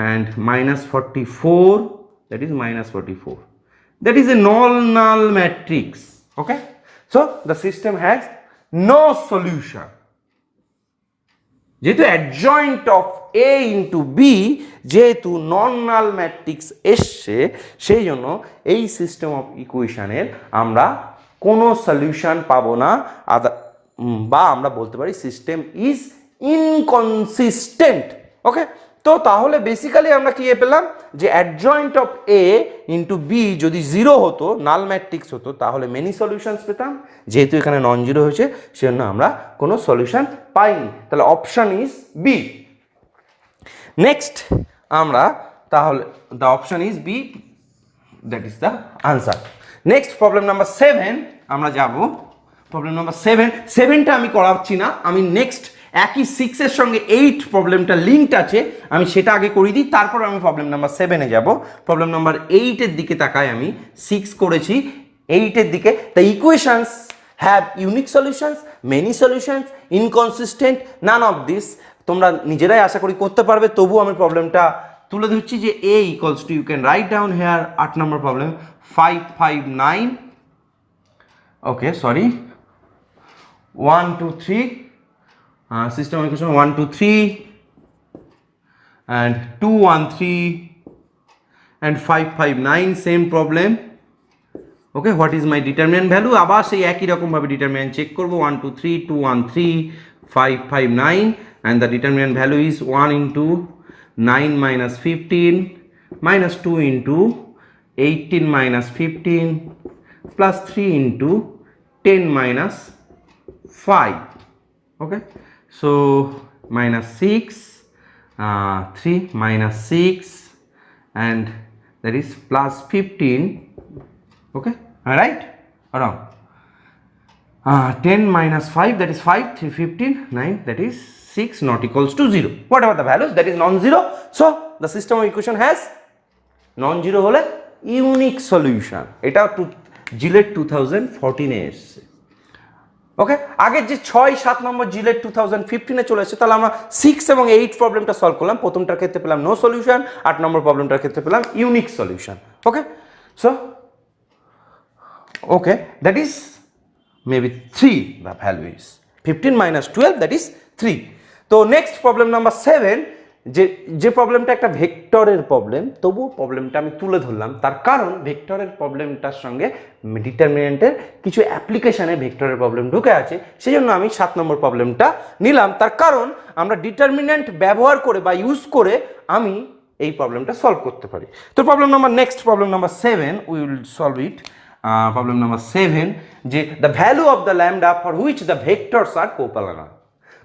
and -44, that is -44, that is a null matrix. Okay, so the system has no solution, যেহেতু adjoint of A into B যেহেতু নন নাল ম্যাট্রিক্স এসছে, সেই জন্য এই সিস্টেম অফ ইকুয়েশনের আমরা কোনো সলিউশন পাবো না, বা আমরা বলতে পারি সিস্টেম ইজ ইনকনসিস্টেন্ট। ওকে, তো তাহলে বেসিক্যালি আমরা কি পেলাম যে adjoint of A into B যদি 0 হতো, নাল ম্যাট্রিক্স হতো, তাহলে মেনি সলিউশনস পেতাম। যেহেতু এখানে নন জিরো হয়েছে সেজন্য আমরা কোনো সলিউশন পাইনি, তাহলে অপশন ইজ বি। নেক্সট আমরা তাহলে the option is B, that is the answer. Next problem number 7 আমরা যাব। প্রবলেম নাম্বার 7টা আমি করাচ্ছি না, আমি নেক্সট একই 6-এর সঙ্গে 8 প্রবলেমটা লিঙ্কড আছে, আমি সেটা আগে করে দিই, তারপর আমি প্রবলেম নাম্বার 7-এ যাব। প্রবলেম নাম্বার 8-এর দিকে তাকাই, আমি 6 করেছি, 8-এর দিকে the equations have unique solutions, many solutions, inconsistent, naan of this. তোমরা নিজেরাই আশা করি করতে পারবে, তবু আমি প্রবলেমটা তুলে ধরছি যে a equals to, you can write down here 8 নম্বর problem 559, okay sorry 1 2 3, system equation 1 2 3 and 2 1 3 and 559, same problem. Okay, what is my determinant value, আবার সেই একই রকমভাবে ডিটারমিনেন্ট চেক করবো 1 2 3 2 1 3 5 5 9 and the determinant value is 1 into 9 minus 15 minus 2 into 18 minus 15 plus 3 into 10 minus 5. Okay, so minus 6, 3 minus 6 and that is plus 15. Okay, am I right or wrong? 10 minus 5, that is 5, 3 15, 9, that is 6, not equals to 0. Whatever the values, that is non-zero. So the system of equation has non-zero হলে unique solution. এটা জিলেট 2014-এ এসছে। ওকে, আগের যে 6-7 নম্বর জিলেট 2015-এ চলে এসেছে, তাহলে আমরা 6 এবং 8 প্রবলেমটা সলভ করলাম। প্রথমটার ক্ষেত্রে পেলাম নো সলিউশন, 8 নম্বর প্রবলেমটার ক্ষেত্রে পেলাম unique solution. Okay, so okay, that is maybe 3, the value is 15 minus 12, that is 3. তো নেক্সট প্রবলেম নাম্বার 7, যে প্রবলেমটা একটা ভেক্টরের প্রবলেম, তবু প্রবলেমটা আমি তুলে ধরলাম, তার কারণ ভেক্টরের প্রবলেমটার সঙ্গে ডিটারমিনেন্টের কিছু অ্যাপ্লিকেশানে ভেক্টরের প্রবলেম ঢুকে আছে, সেই জন্য আমি 7 নম্বর প্রবলেমটা নিলাম। তার কারণ আমরা ডিটারমিনেন্ট ব্যবহার করে বা ইউজ করে আমি এই প্রবলেমটা সলভ করতে পারি। তো problem number next problem number 7, we will solve it. Problem number 7, যে the value of the lambda for which the vectors are coplanar,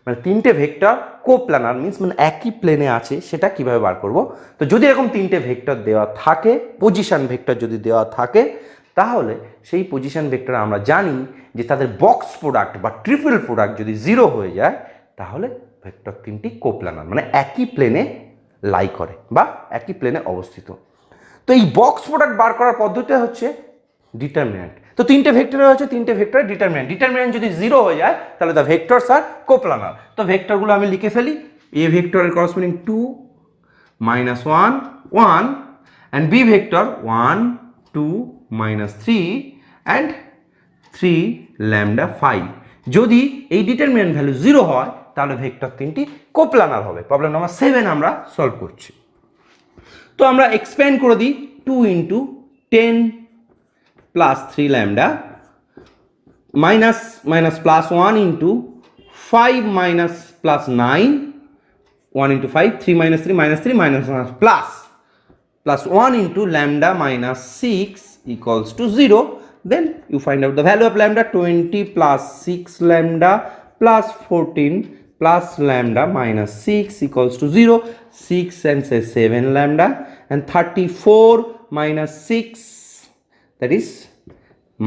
মানে তিনটে ভেক্টর কোপ্লানার মিন্স মানে একই প্লেনে আছে, সেটা কিভাবে বার করব। তো যদি এরকম তিনটে ভেক্টর দেওয়া থাকে, পজিশন ভেক্টর যদি দেওয়া থাকে, তাহলে সেই পজিশন ভেক্টর আমরা জানি যে তাদের বক্স প্রোডাক্ট বা ট্রিপল প্রোডাক্ট যদি 0 হয়ে যায়, তাহলে ভেক্টর তিনটি কোপ্লানার, মানে একই প্লেনে লাই করে বা একই প্লেনে অবস্থিত। তো এই বক্স প্রোডাক্ট বার করার পদ্ধতি হচ্ছে ডিটারমিনেন্ট। তো তিনটে ভেক্টর হচ্ছে, তিনটে ভেক্টরের ডিটারমিনেন্ট যদি 0 হয়ে যায়, তাহলে দ্য ভেক্টরস আর কোপ্লানার। তো ভেক্টরগুলো আমি লিখে ফেলি। এ ভেক্টরের corresponding 2 minus 1 1 and b vector 1 2 minus 3 and 3 lambda 5। যদি এই ডিটারমিনেন্ট ভ্যালু 0 হয়, তাহলে ভেক্টর তিনটি কোপ্লানার হবে। প্রবলেম নাম্বার 7 আমরা সলভ করছি। তো আমরা এক্সপ্যান্ড করে দিই, 2 into 10 plus 3 lambda minus plus 1 into 5 minus plus 9, 1 into 5, 3 minus 3 minus 3 minus 1 plus 1 into lambda minus 6 equals to 0. Then you find out the value of lambda, 20 plus 6 lambda plus 14 plus lambda minus 6 equals to 0. 6 and say 7 lambda and 34 minus 6, that is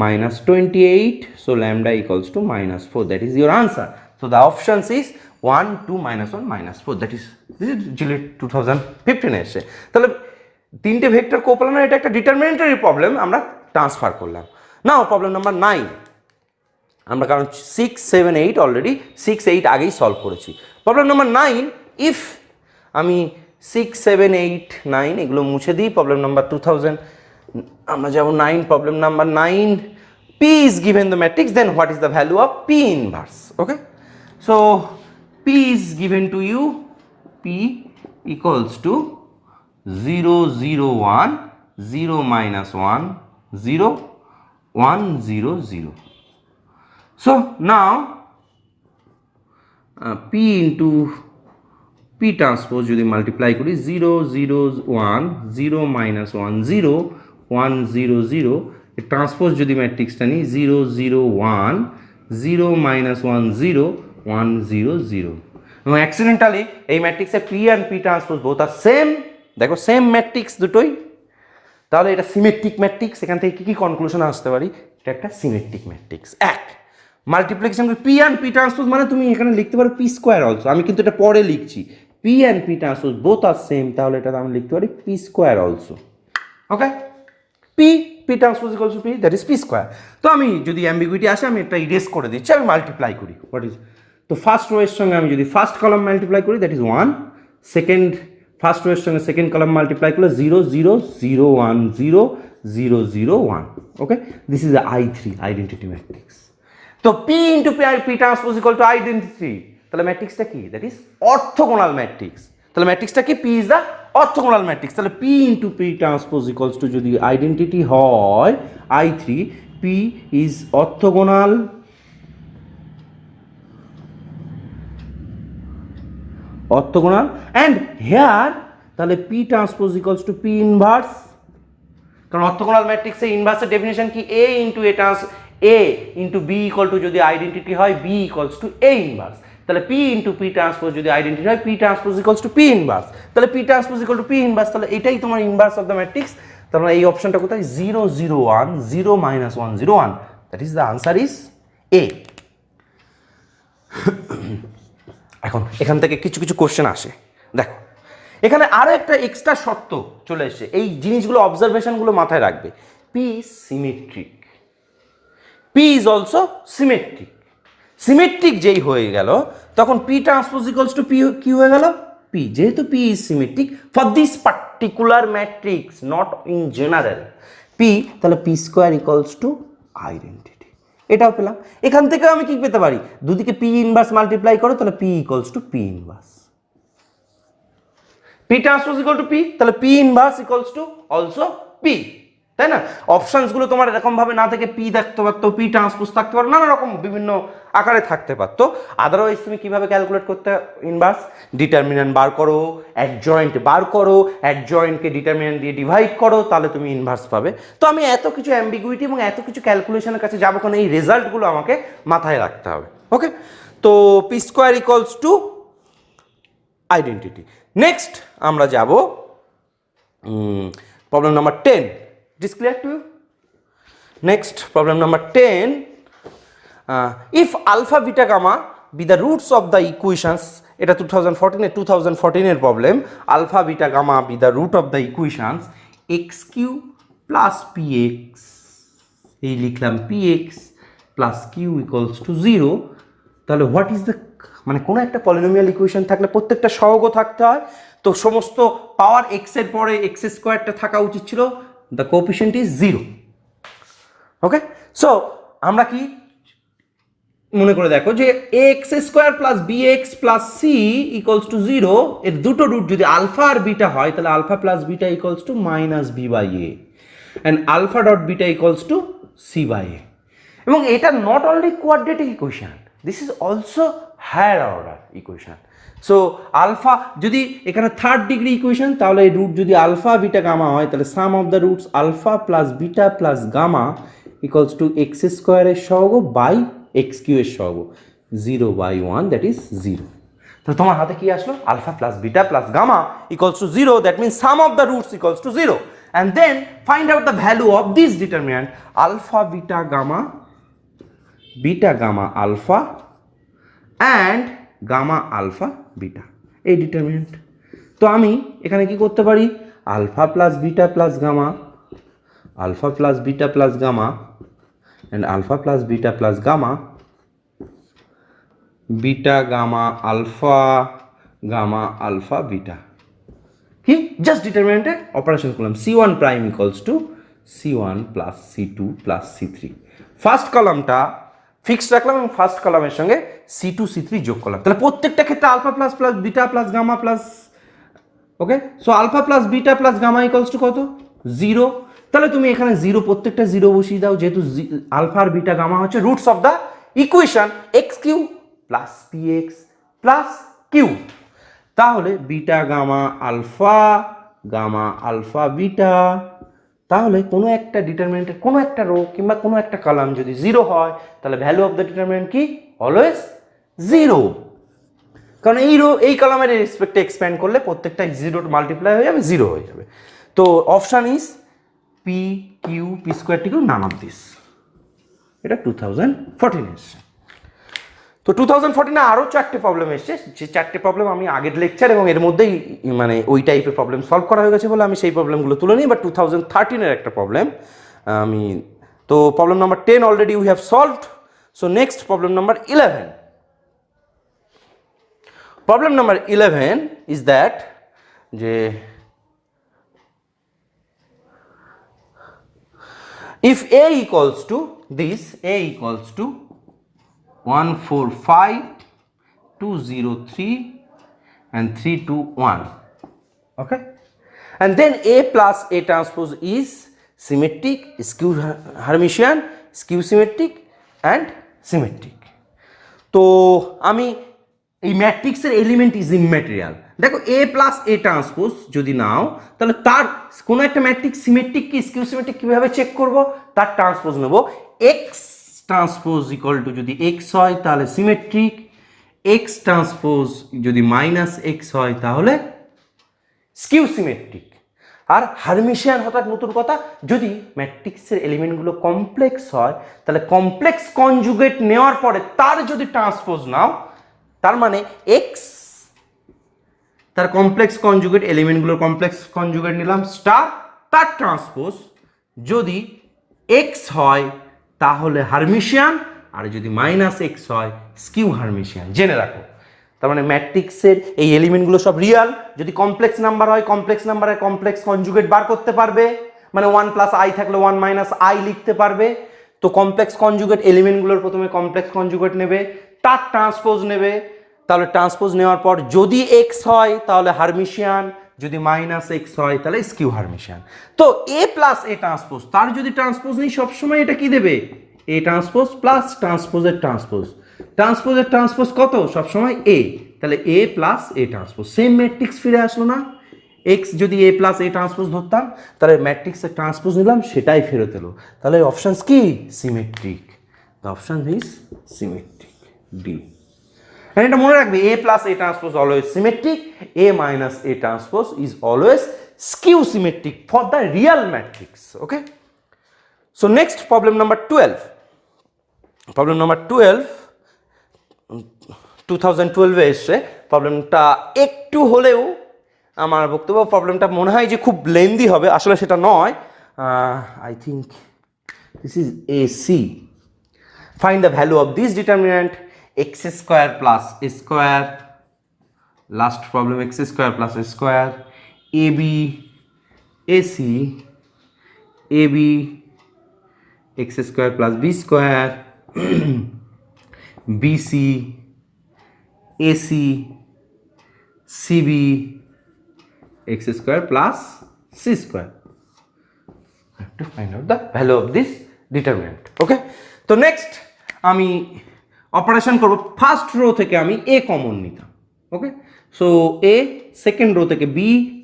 minus 28. So lambda equals to minus 4. That is your answer. So the options is 1 2 minus 1 minus 4. That is, this is JELET 2015 এসে। তাহলে তিনটে ভেক্টর কোপ্লানার, এটা একটা ডিটারমিনেন্টারি প্রবলেম আমরা ট্রান্সফার করলাম। নাও প্রবলেম নাম্বার 9, আমরা কারণ 6 7 8 অলরেডি 6 8 আগেই সলভ করেছি। প্রবলেম নাম্বার 9, ইফ আমি 6 7 8 9 এগুলো মুছে দিই, প্রবলেম নাম্বার 2000 আমরা যাব 9, problem number 9, P is given the matrix, then what is the value of P inverse? Okay, so P is given to you, P equals to 0 0 1 0 minus 1 0 1 0 0. So now P into P transpose যদি মাল্টিপ্লাই করি, 0 0 1 0 minus 1 0 1 0 0, ট্রান্সপোজ যদি ম্যাট্রিক্সটা নিই, 0 0 1 0 minus 1 0 1 0 0, এবং অ্যাক্সিডেন্টালি এই ম্যাট্রিক্সে P and P transpose both are same, দেখো সেম ম্যাট্রিক্স দুটোই, তাহলে এটা সিমেট্রিক ম্যাট্রিক্স। এখান থেকে কি কনক্লুশন আসতে পারি, এটা একটা সিমেট্রিক ম্যাট্রিক্স। এক, multiplication P and P transpose মানে তুমি এখানে লিখতে পারো পি স্কোয়ার অলসো, আমি কিন্তু এটা পরে লিখছি, P and P transpose both are same, তাহলে এটা আমি লিখতে পারি P square also. Okay, P P transpose equals to P, that is P square. তো আমি যদি অ্যাম্বিগুইটি আসে আমি এটা ইরেজ করে দিচ্ছি, আমি মাল্টিপ্লাই করি। হোয়াট ইজ, তো ফার্স্ট রো এর সঙ্গে আমি যদি ফার্স্ট কলাম মাল্টিপ্লাই করি that is 1, second first row এর সঙ্গে সেকেন্ড কলাম মাল্টিপ্লাই করলে 0 0 0 1 0 0 0 1। Okay, this is I3 identity matrix. তো p into p P transpose equal to identity, তাহলে ম্যাট্রিক্সটা কি, দ্যাট ইজ অর্থোগোনাল ম্যাট্রিক্স। তাহলে ম্যাট্রিক্সটা কি, p is the orthogonal matrix. তাহলে p into p transpose equals to যদি আইডেন্টিটি হয় I3, p is orthogonal and here, তাহলে p transpose equals to p inverse, কারণ অর্থোগোনাল ম্যাট্রিক্সের ইনভার্সের ডেফিনেশন কি, a into a into b equal to যদি আইডেন্টিটি হয় b equals to a inverse, তাহলে পি ইন্টু পি ট্রান্সপোজ যদি আইডেন্টিটি হয় p transpose equals to p inverse, তাহলে p transpose equal to p inverse, তাহলে এটাই তোমার ইনভার্স অফ দ্য ম্যাট্রিক্স। তাহলে এই অপশনটা কোথায়, 0 0 1 0 1 0 1, that is the answer is a. এখন এখান থেকে কিছু কিছু কোশ্চেন আসে, দেখো এখানে আরো একটা এক্সট্রা শর্ত চলে এসেছে, এই জিনিসগুলো অবজারভেশনগুলো মাথায় রাখবে। P is symmetric, p is also symmetric. Symmetric যেই হয়ে গেল তখন p transpose equals to p কি হয়ে গেল, পি, যেহেতু p is symmetric for this particular matrix not in general p, তাহলে p square equals to identity, এটাও পেলাম। এখান থেকে আমি কি পেতে পারি, দুদিকে পি ইনভার্স মাল্টিপ্লাই করো, তাহলে p equals to p inverse, p transpose equal to p, তাহলে p inverse equals to also p, তাই না? অপশনসগুলো তোমার এরকম ভাবে না থেকে পি থাকতে পারতো, পি ট্রান্সপোজ থাকতে পারতো, নানা রকম বিভিন্ন আকারে থাকতে পারতো। আদারওয়াইজ তুমি কিভাবে ক্যালকুলেট করতে ইনভার্স, ডিটারমিনেন্ট বার করো, অ্যাডজয়েন্ট বার করো, অ্যাডজয়েন্টকে ডিটারমিনেন্ট দিয়ে ডিভাইড করো, তাহলে তুমি ইনভার্স পাবে। তো আমি এত কিছু অ্যাম্বিগুইটি এবং এত কিছু ক্যালকুলেশনের কাছে যাবো, কারণ এই রেজাল্টগুলো আমাকে মাথায় রাখতে হবে। ওকে, তো P square equals to identity. Next আমরা যাব problem number 10। It is clear to you? Next, problem number 10. If alpha, beta, gamma be the roots of the equations, এটা 2014 এর problem, alpha, beta, gamma be the root of the equations x cube plus px, এই লিখলাম px plus q equals to 0, তাহলে হোয়াট ইজ দ্য, মানে কোনো একটা পলিনোমিয়াল ইকুয়েশন থাকলে প্রত্যেকটা সহগ থাকতে হয়, তো সমস্ত পাওয়ার এক্স এর পরে এক্স স্কোয়ারটা থাকা উচিত ছিল, the coefficient is 0। Okay, so আমরা কি মনে করে দেখো যে X square plus B X plus C equals to 0, এর দুটো রুট যদি আলফা আর বিটা হয়, তাহলে alpha plus beta equals to minus b by a, and alpha dot beta equals to c by a. এবং এটা not only quadratic equation, this is also higher order equation. So alpha যদি এখানে থার্ড ডিগ্রি ইকুয়েশন, তাহলে এই রুট যদি আলফা বিটা গামা হয়, তাহলে sum of the roots alpha plus beta plus gamma equals to x স্কোয়ারের সহগ বাই এক্স কিউ এর সহগ, 0 বাই 1, দ্যাট ইজ 0। তাহলে তোমার হাতে কি আসলো, alpha plus beta plus gamma equals to 0, that means sum of the roots equals to 0, and then find out the value of this determinant alpha beta gamma alpha and gamma alpha beta, এই ডিটারমিনেন্ট। তো আমি এখানে কি করতে পারি, alpha plus beta plus gamma, alpha plus beta plus gamma and alpha plus beta plus gamma, beta gamma alpha beta, কি জাস্ট ডিটারমিনেন্টে অপারেশন করলাম, C1 prime equals to C1 plus C2 plus C3, first কলামটা ফিক্সড রাখলাম এবং ফার্স্ট কলামের সঙ্গে C2 C3 যোগ করলাম, তাহলে প্রত্যেকটা ক্ষেত্রে alpha plus plus beta plus gamma plus, okay, so alpha plus beta plus gamma equals to কত, 0। তাহলে তুমি এখানে 0 প্রত্যেকটা 0 বসিয়ে দাও, যেহেতু আলফা আর বিটা গামা হচ্ছে roots of the equation X Q plus P X plus Q, তাহলে বিটা গামা আলফা বিটা, তাহলে কোনো একটা ডিটারমিনেন্টের কোনো একটা রো কিংবা কোনো একটা কলাম যদি 0 হয়, তাহলে ভ্যালু অফ দ্য ডিটারমিনেন্ট কি, অলওয়েজ 0, কারণ এই কলামের রেসপেক্টে এক্সপ্যান্ড করলে প্রত্যেকটা জিরো মাল্টিপ্লাই হয়ে যাবে, জিরো হয়ে যাবে। তো option is P Q P square T Q, none of this. এটা 2014 এসছে। তো 2014 আরও 4টে প্রবলেম এসছে, যে 4টে প্রবলেম আমি আগের লেকচার এবং এর মধ্যেই মানে ওই টাইপের প্রবলেম সলভ করা হয়ে গেছে বলে আমি সেই প্রবলেমগুলো তুলে নিই। বাট 2013 একটা প্রবলেম আমি, তো problem number 10 already we have solved. So next problem number 11। Problem number 11 is that যে if a equals to this, a equals to 145 203 and 321, okay, and then a plus a transpose is symmetric, skew Hermitian, skew symmetric and symmetric. তো আমি এই ম্যাট্রিক্সের এলিমেন্ট ইজ ইমম্যাটেরিয়াল। দেখো এ প্লাস এ ট্রান্সপোজ যদি নাও, তাহলে তার কোনো একটা ম্যাট্রিক্স সিমেট্রিক কি স্কিউ সিমেট্রিক কীভাবে চেক করব? তার ট্রান্সপোজ নেব। এক্স ট্রান্সপোজ ইকুয়াল টু যদি এক্স হয় তাহলে সিমেট্রিক, এক্স ট্রান্সপোজ যদি মাইনাস এক্স হয় তাহলে স্কিউ সিমেট্রিক। আর হারমিশিয়ান হঠাৎ নতুন কথা, যদি ম্যাট্রিক্সের এলিমেন্টগুলো কমপ্লেক্স হয় তাহলে কমপ্লেক্স কনজুগেট নেওয়ার পরে তার যদি ট্রান্সপোজ নাও, তার মানে এক্স তার কমপ্লেক্স কনজুগেট এলিমেন্টগুলোর কমপ্লেক্স কনজুগেট নিলাম স্টার, তার ট্রান্সপোজ যদি এক্স হয় তাহলে হারমিশিয়ান, আর যদি মাইনাস এক্স হয় স্কিউ হারমিশিয়ান। জেনে রাখো, তার মানে ম্যাট্রিক্সের এই এলিমেন্টগুলো সব রিয়াল। যদি কমপ্লেক্স নাম্বার হয় কমপ্লেক্স নাম্বারের কমপ্লেক্স কনজুগেট বার করতে পারবে, মানে 1 প্লাস আই থাকলে 1 মাইনাস আই লিখতে পারবে। তো কমপ্লেক্স কনজুগেট এলিমেন্টগুলোর প্রথমে কমপ্লেক্স কনজুগেট নেবে, তার ট্রান্সপোজ নেবে, তাহলে ট্রান্সপোজ নেওয়ার পর যদি এক্স হয় তাহলে হারমিশিয়ান, যদি মাইনাস এক্স হয় তাহলে স্কিউ হারমিশিয়ান। তো এ প্লাস এ ট্রান্সপোজ, তার যদি ট্রান্সপোজ নেই সবসময় এটা কি দেবে? এ ট্রান্সপোজ প্লাস ট্রান্সপোজের ট্রান্সপোজ, ট্রান্সপোজের ট্রান্সপোজ কত? সবসময় এ, তাহলে a plus a transpose. Same matrix ফিরে আসলো না? এক্স যদি এ প্লাস এ ট্রান্সপোজ ধরতাম তাহলে ম্যাট্রিক্সের ট্রান্সপোজ নিলাম, সেটাই ফেরত এলো। তাহলে অপশানস কি? Symmetric. The option is symmetric, d. এটা মনে রাখবে, a plus a transpose always symmetric, a minus a transpose is always skew symmetric for the real matrix. Okay, so next problem number 12. Problem number 12 2012 এ এসছে। প্রবলেমটা একটু হলেও আমার বক্তব্য, প্রবলেমটা মনে হয় যে খুব লেন্দি হবে, আসলে সেটা নয়। I think this is A C. Find the value of this determinant x square plus a square, last problem x square plus a square, ab ac ab x square plus b square, bc ac cb x square plus c square. I have to find out the value of this determinant. Okay, তো নেক্সট আমি অপারেশন করব। ফার্স্ট রো থেকে আমি a কমন নিতাম। Okay, so a, second row থেকে b,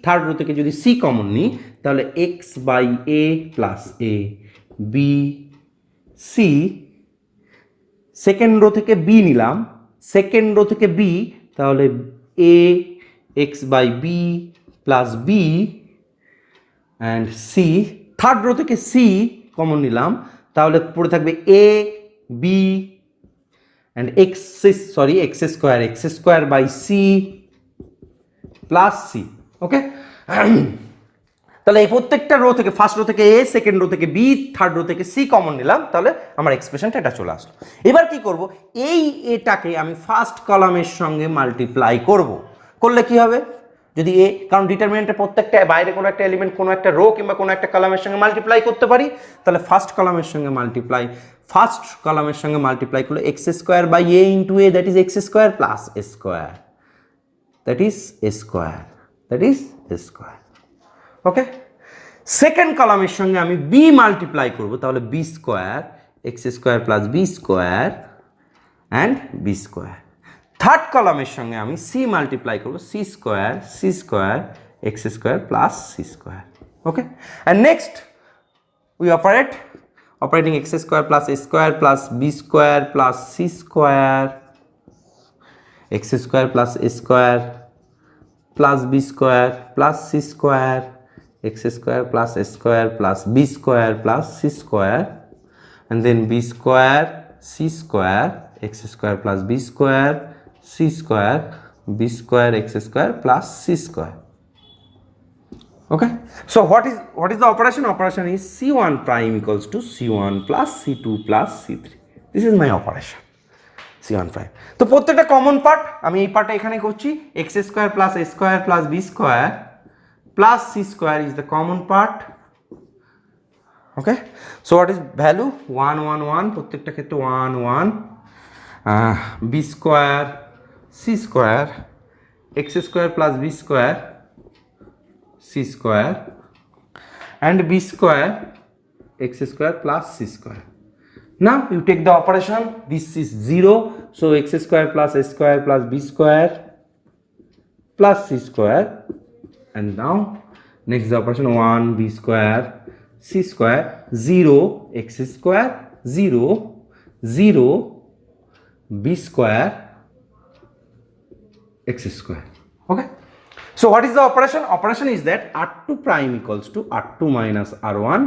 থার্ড রো থেকে যদি c কমন নিই তাহলে x by a plus a, b c, second row থেকে b নিলাম, সেকেন্ড রো থেকে b তাহলে a x by b plus b and c, third row থেকে c কমন নিলাম তাহলে পড়ে থাকবে a b and x square by c plus c। ওকে, তাহলে এই প্রত্যেকটা রো থেকে, ফার্স্ট রো থেকে a, সেকেন্ড রো থেকে b, থার্ড রো থেকে c কমন নিলাম, তাহলে আমার এক্সপ্রেশনটা এটা চলে আসলো। এবার কি করব? এই এটাকে আমি ফার্স্ট কলামের সঙ্গে মাল্টিপ্লাই করব। করলে কি হবে? যদি এ, কারণ ডিটারমিনেন্টের প্রত্যেকটা বাইরে কোনো একটা এলিমেন্ট কোনো একটা রো কিংবা কোনো একটা কলামের সঙ্গে মাল্টিপ্লাই করতে পারি, তাহলে ফার্স্ট কলামের সঙ্গে মাল্টিপ্লাই করলে X square by A into A, that is X square plus A square, that is A square. Okay, second কলামের সঙ্গে আমি বি মাল্টিপ্লাই করব, তাহলে B square X square plus B square and B square. Third কলামের সঙ্গে আমি সি মাল্টিপ্লাই করব, C square X square plus C square. Okay, and next we operating X square plus A square plus B square plus C square, X square plus A square plus B square plus C square X square plus A square plus B square plus C square and then b square c square x square plus b square c square b square x square plus c square. Okay, so what is the operation is c1 prime equals to c1 plus c2 plus c3. This is my operation c1 prime. তো প্রত্যেকটা কমন পার্ট আমি এই পার্টটা এখানে করছি x square plus a square plus b square plus c square is the common part. Okay, so what is value 1 1 1 প্রত্যেকটা ক্ষেত্রে 1 1 b square c square x square plus b square c square and b square x square plus c square. Now you take the operation, this is 0, so x square plus a square plus b square plus c square, and now next the operation 1 b square c square 0 x square 0 0 b square x square. Okay, so what is the operation is that r2 prime equals to r2 minus r1,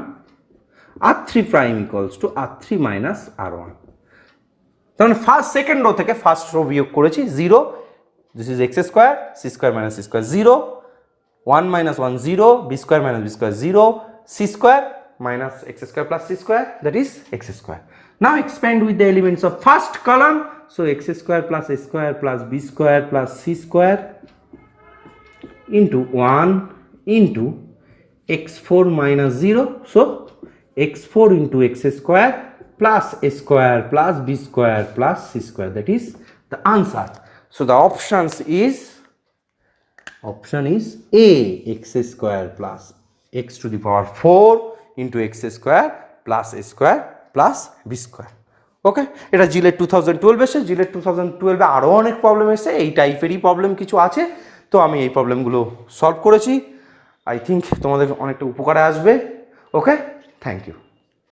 r3 prime equals to r3 minus r1. তাহলে ফার্স্ট সেকেন্ড রো থেকে ফার্স্ট রো বিয়োগ করেছি 0, this is X square C square minus C square 0 1 minus 1 0 b square minus b square 0 c square minus x square plus c square, that is x square. Now expand with the elements of first column, so x square plus a square plus b square plus c square into 1 into x4 minus 0, so x4 into x square plus a square plus b square plus c square, that is the answer. So the option is A, x square plus x to the power 4 into x square plus a square plus b square. ওকে, এটা জিলেট 2012 এসে জিলেট 2012 আরও অনেক প্রবলেম এসে এই টাইপেরই প্রবলেম কিছু আছে, তো আমি এই প্রবলেমগুলো সলভ করেছি। আই থিঙ্ক তোমাদের অনেকটা উপকারে আসবে। ওকে, থ্যাংক ইউ।